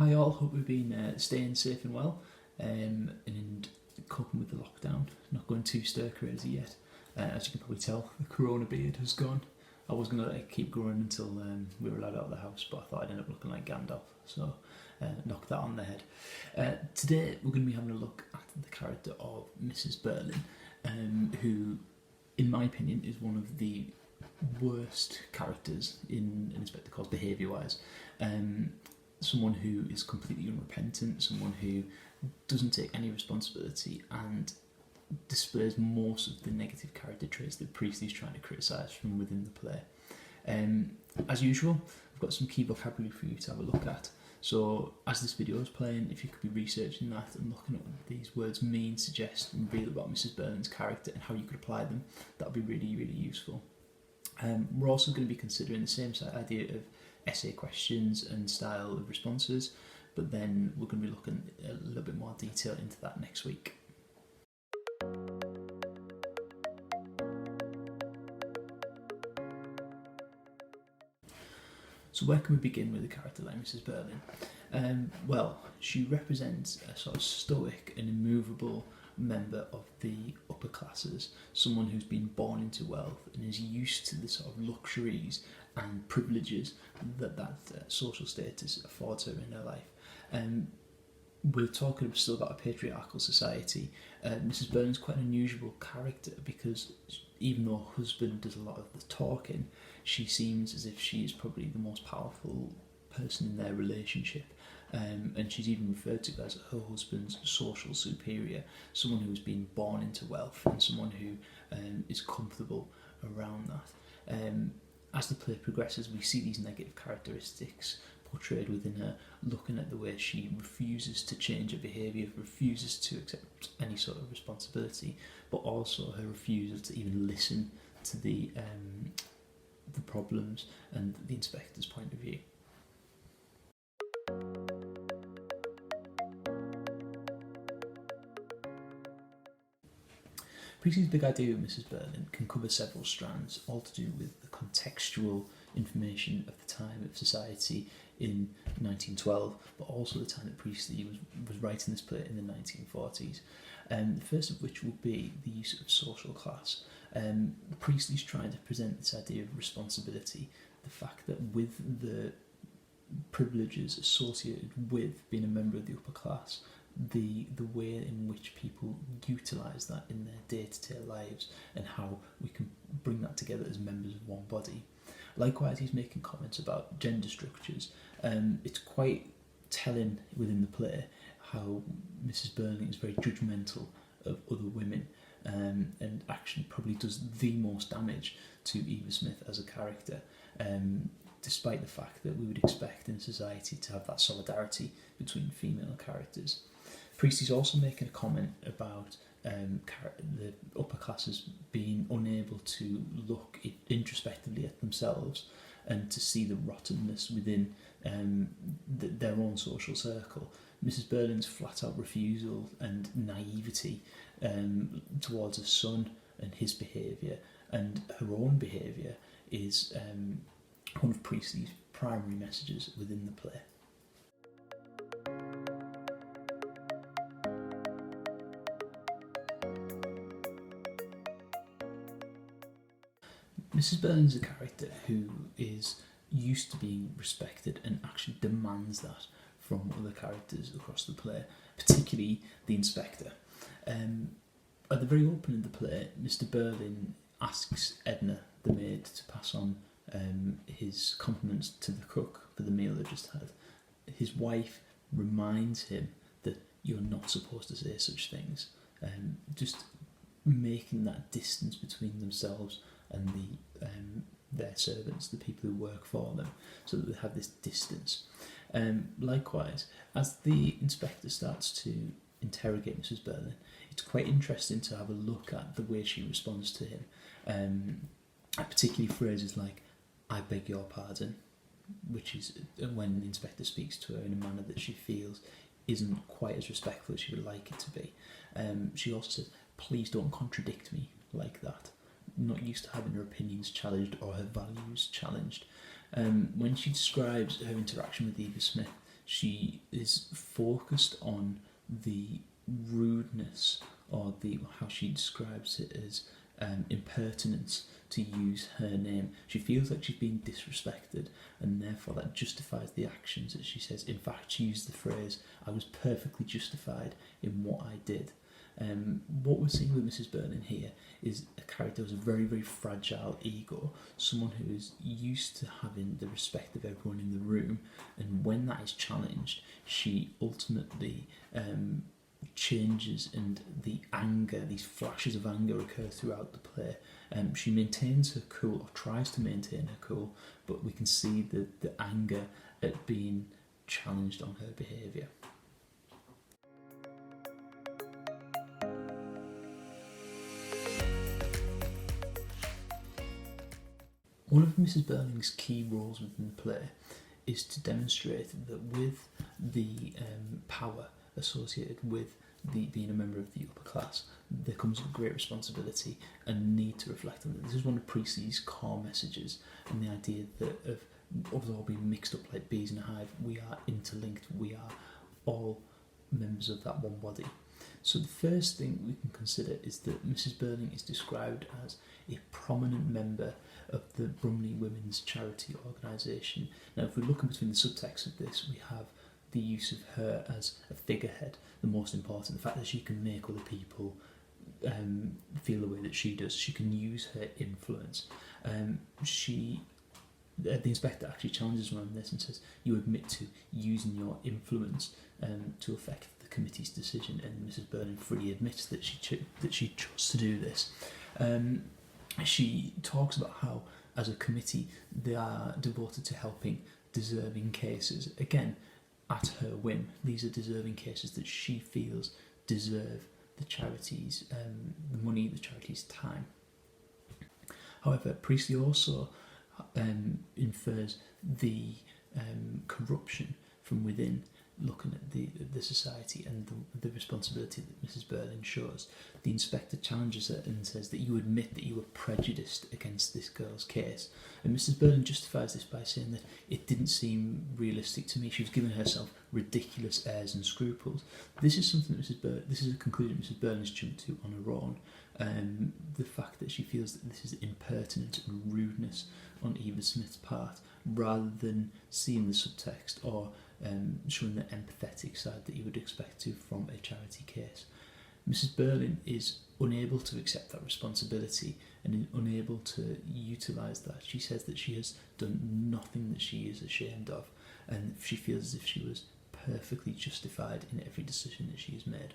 Hi all, hope we've been staying safe and well and coping with the lockdown, not going too stir crazy yet. As you can probably tell, the corona beard has gone. I was going to keep growing until we were allowed out of the house, but I thought I'd end up looking like Gandalf, so knocked that on the head. Today we're going to be having a look at the character of Mrs. Berlin, who, in my opinion, is one of the worst characters in Inspector Calls behaviour-wise. Someone who is completely unrepentant, someone who doesn't take any responsibility and displays most of the negative character traits that Priestley's trying to criticise from within the play. As usual, I've got some key vocabulary for you to have a look at. So as this video is playing, if you could be researching that and looking at what these words mean, suggest and reveal about Mrs. Berlin's character and how you could apply them, that would be really, really useful. We're also going to be considering the same idea of essay questions and style of responses, but then we're going to be looking a little bit more detail into that next week. So where can we begin with a character like Mrs. Berlin? Well, she represents a sort of stoic and immovable member of the upper classes, someone who's been born into wealth and is used to the sort of luxuries and privileges that social status affords her in her life. We're talking still about a patriarchal society. Mrs. Berlin's quite an unusual character because even though her husband does a lot of the talking, she seems as if she is probably the most powerful person in their relationship. And she's even referred to as her husband's social superior, someone who's been born into wealth and someone who is comfortable around that. As the play progresses, we see these negative characteristics portrayed within her, looking at the way she refuses to change her behaviour, refuses to accept any sort of responsibility, but also her refusal to even listen to the problems and the inspector's point of view. Priestley's big idea of Mrs. Berlin can cover several strands, all to do with the contextual information of the time of society in 1912, but also the time that Priestley was writing this play in the 1940s. The first of which will be the use of social class. Priestley's trying to present this idea of responsibility, the fact that with the privileges associated with being a member of the upper class, the way in which people utilise that in their day-to-day lives and how we can bring that together as members of one body. Likewise, he's making comments about gender structures. It's quite telling within the play how Mrs. Berlin is very judgmental of other women and actually probably does the most damage to Eva Smith as a character, despite the fact that we would expect in society to have that solidarity between female characters. Priestley's also making a comment about the upper classes being unable to look introspectively at themselves and to see the rottenness within their own social circle. Mrs. Berlin's flat-out refusal and naivety towards her son and his behaviour and her own behaviour is one of Priestley's primary messages within the play. Mrs. Berlin's a character who is used to being respected and actually demands that from other characters across the play, particularly the inspector. At the very opening of the play, Mr. Berlin asks Edna, the maid, to pass on his compliments to the cook for the meal they just had. His wife reminds him that you're not supposed to say such things, just making that distance between themselves and their servants, the people who work for them, so that they have this distance. Likewise, as the inspector starts to interrogate Mrs. Berlin, it's quite interesting to have a look at the way she responds to him, particularly phrases like, "I beg your pardon," which is when the inspector speaks to her in a manner that she feels isn't quite as respectful as she would like it to be. She also says, "Please don't contradict me like that." Not used to having her opinions challenged or her values challenged. When she describes her interaction with Eva Smith, she is focused on the rudeness, or how she describes it as impertinence, to use her name. She feels like she's being disrespected, and therefore that justifies the actions that she says. In fact, she used the phrase, "I was perfectly justified in what I did." What we're seeing with Mrs. Berlin here is a character with a very, very fragile ego, someone who is used to having the respect of everyone in the room, and when that is challenged, she ultimately changes, and the anger, these flashes of anger, occur throughout the play. She maintains her cool, or tries to maintain her cool, but we can see the anger at being challenged on her behaviour. One of Mrs. Birling's key roles within the play is to demonstrate that with the power associated with being a member of the upper class, there comes a great responsibility and need to reflect on that. This is one of Priestley's core messages, and the idea that of us all being mixed up like bees in a hive, we are interlinked, we are all members of that one body. So the first thing we can consider is that Mrs. Birling is described as a prominent member of the Brumley Women's Charity Organisation. Now, if we're looking between the subtext of this, we have the use of her as a figurehead, the most important, the fact that she can make other people feel the way that she does. She can use her influence. The inspector actually challenges her on this and says, "You admit to using your influence to affect the committee's decision," and Mrs. Birling freely admits that she chose to do this. She talks about how, as a committee, they are devoted to helping deserving cases. Again, at her whim, these are deserving cases that she feels deserve the charity's the money, the charity's time. However, Priestley also infers the corruption from within, looking at the society and the responsibility that Mrs. Birling shows. The inspector challenges her and says that you admit that you were prejudiced against this girl's case. And Mrs. Birling justifies this by saying that it didn't seem realistic to me. She was giving herself ridiculous airs and scruples. This is something that this is a conclusion Mrs. Birling's jumped to on her own. The fact that she feels that this is impertinence and rudeness on Eva Smith's part, rather than seeing the subtext or showing the empathetic side that you would expect to from a charity case. Mrs. Birling is unable to accept that responsibility and unable to utilise that. She says that she has done nothing that she is ashamed of, and she feels as if she was perfectly justified in every decision that she has made.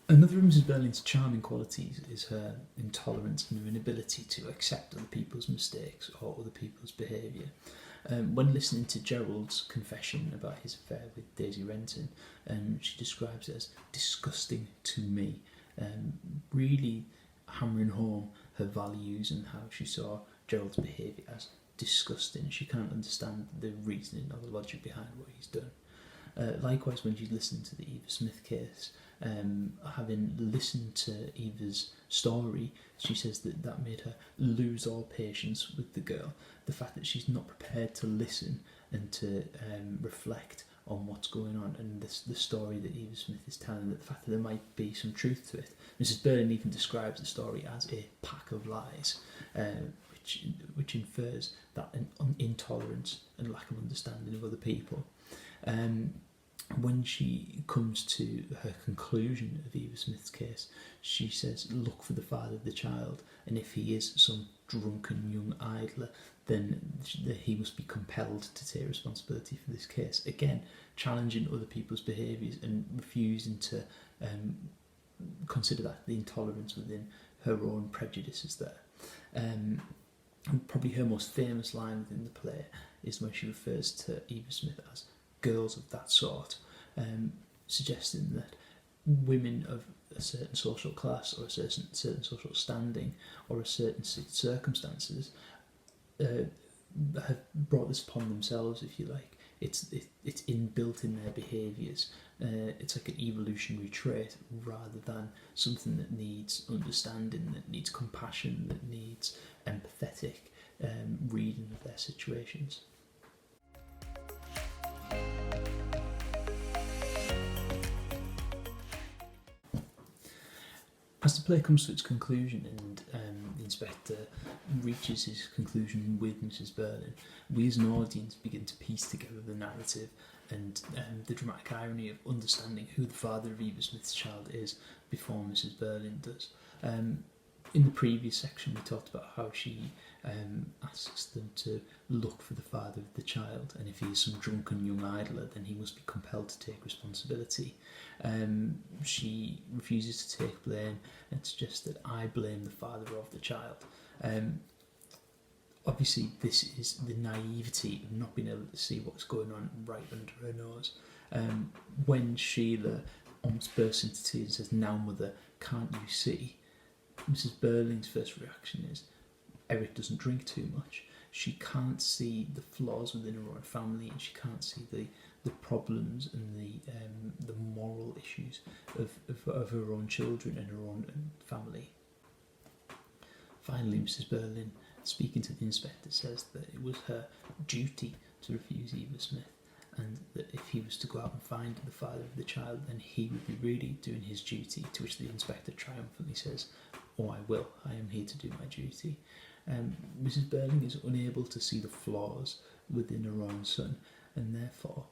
Another of Mrs. Birling's charming qualities is her intolerance and her inability to accept other people's mistakes or other people's behaviour. When listening to Gerald's confession about his affair with Daisy Renton, she describes it as disgusting to me, really hammering home her values and how she saw Gerald's behaviour as disgusting. She can't understand the reasoning or the logic behind what he's done. Likewise, when she's listening to the Eva Smith case, having listened to Eva's story, she says that made her lose all patience with the girl. The fact that she's not prepared to listen and to reflect on what's going on, and the story that Eva Smith is telling, that the fact that there might be some truth to it. Mrs. Birling even describes the story as a pack of lies, which infers that an intolerance and lack of understanding of other people. When she comes to her conclusion of Eva Smith's case, she says, look for the father of the child, and if he is some drunken young idler, then he must be compelled to take responsibility for this case. Again, challenging other people's behaviours and refusing to consider that the intolerance within her own prejudices there. And probably her most famous line within the play is when she refers to Eva Smith as girls of that sort, suggesting that women of a certain social class or a certain social standing or a certain circumstances have brought this upon themselves, if you like. It's inbuilt in their behaviours, It's like an evolutionary trait rather than something that needs understanding, that needs compassion, that needs empathetic reading of their situations. As the play comes to its conclusion and the inspector reaches his conclusion with Mrs. Berlin, we as an audience begin to piece together the narrative and the dramatic irony of understanding who the father of Eva Smith's child is before Mrs. Berlin does. In the previous section we talked about how she asks them to look for the father of the child, and if he is some drunken young idler then he must be compelled to take responsibility. She refuses to take blame and suggests that I blame the father of the child. Obviously this is the naivety of not being able to see what's going on right under her nose. When Sheila almost bursts into tears and says, "Now mother, can't you see?" Mrs. Berling's first reaction is, Eric doesn't drink too much. She can't see the flaws within her own family, and she can't see the problems and the moral issues of her own children and her own family. Finally, Mrs. Berlin, speaking to the inspector, says that it was her duty to refuse Eva Smith, and that if he was to go out and find the father of the child, then he would be really doing his duty, to which the inspector triumphantly says, "Oh, I will. I am here to do my duty." Mrs. Berling is unable to see the flaws within her own son, and therefore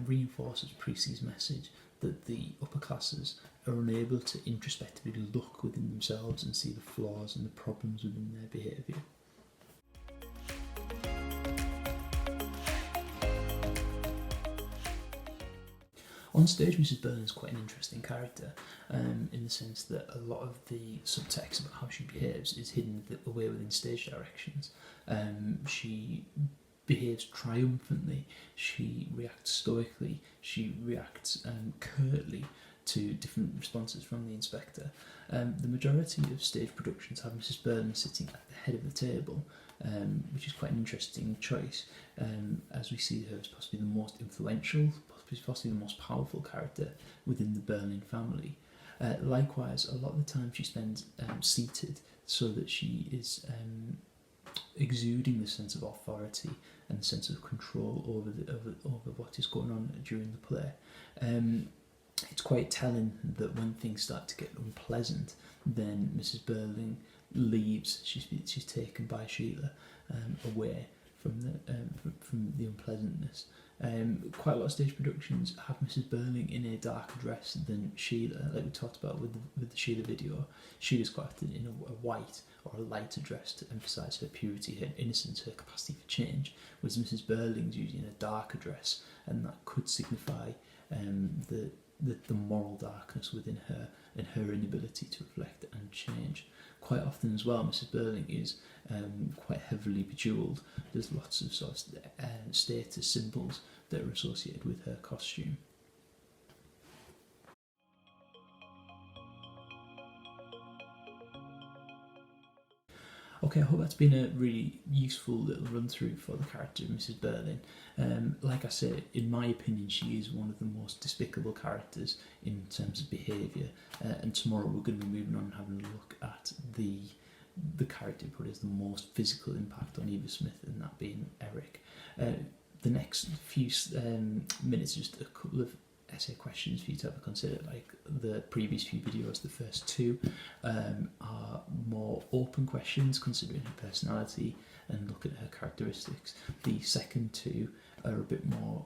reinforces Priestley's message that the upper classes are unable to introspectively look within themselves and see the flaws and the problems within their behaviour. On stage, Mrs. Berlin is quite an interesting character, in the sense that a lot of the subtext about how she behaves is hidden away within stage directions. She behaves triumphantly, she reacts stoically, she reacts curtly to different responses from the inspector. The majority of stage productions have Mrs. Berlin sitting at the head of the table, which is quite an interesting choice, as we see her as possibly the most influential, possibly the most powerful character within the Berlin family. Likewise, a lot of the time she spends seated so that she is exuding the sense of authority and the sense of control over what is going on during the play. It's quite telling that when things start to get unpleasant, then Mrs. Berling leaves. She's taken by Sheila away from the unpleasantness. Quite a lot of stage productions have Mrs. Berling in a darker dress than Sheila, like we talked about with the Sheila video. Sheila's quite often in a white or a lighter dress to emphasise her purity, her innocence, her capacity for change, whereas Mrs. Berling's usually in a darker dress, and that could signify the moral darkness within her and her inability to reflect and change. Quite often as well, Mrs. Berling is quite heavily bejewelled. There's lots of sort of status symbols that are associated with her costume. Okay, I hope that's been a really useful little run through for the character of Mrs. Berlin. Like I say, in my opinion, she is one of the most despicable characters in terms of behaviour, and tomorrow we're going to be moving on and having a look at the character who probably has the most physical impact on Eva Smith, and that being Eric. The next few minutes, just a couple of essay questions for you to have a consider. Like the previous few videos, the first two are more open questions considering her personality and looking at her characteristics. The second two are a bit more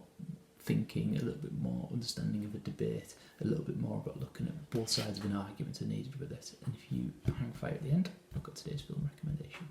thinking, a little bit more understanding of a debate, a little bit more about looking at both sides of an argument are needed with it. And if you hang fire at the end, I've got today's film recommendation.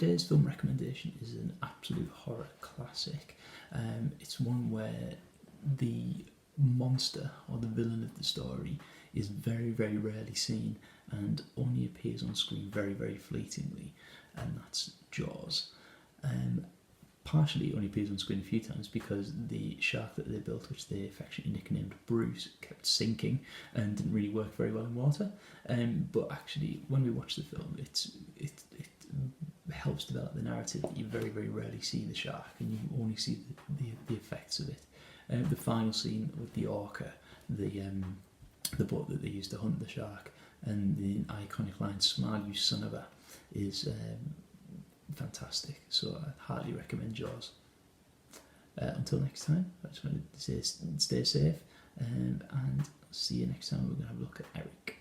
today's film recommendation is an absolute horror classic. It's one where the monster or the villain of the story is very, very rarely seen and only appears on screen very, very fleetingly, and that's Jaws. Partially it only appears on screen a few times because the shark that they built, which they affectionately nicknamed Bruce, kept sinking and didn't really work very well in water. But actually, when we watch the film, it helps develop the narrative that you very, very rarely see the shark, and you only see the effects of it. The final scene with the orca, the boat that they used to hunt the shark, and the iconic line "Smile, you son of a," is fantastic. So I highly recommend Jaws. Until next time, I just wanted to say stay safe, and see you next time. We're going to have a look at Eric.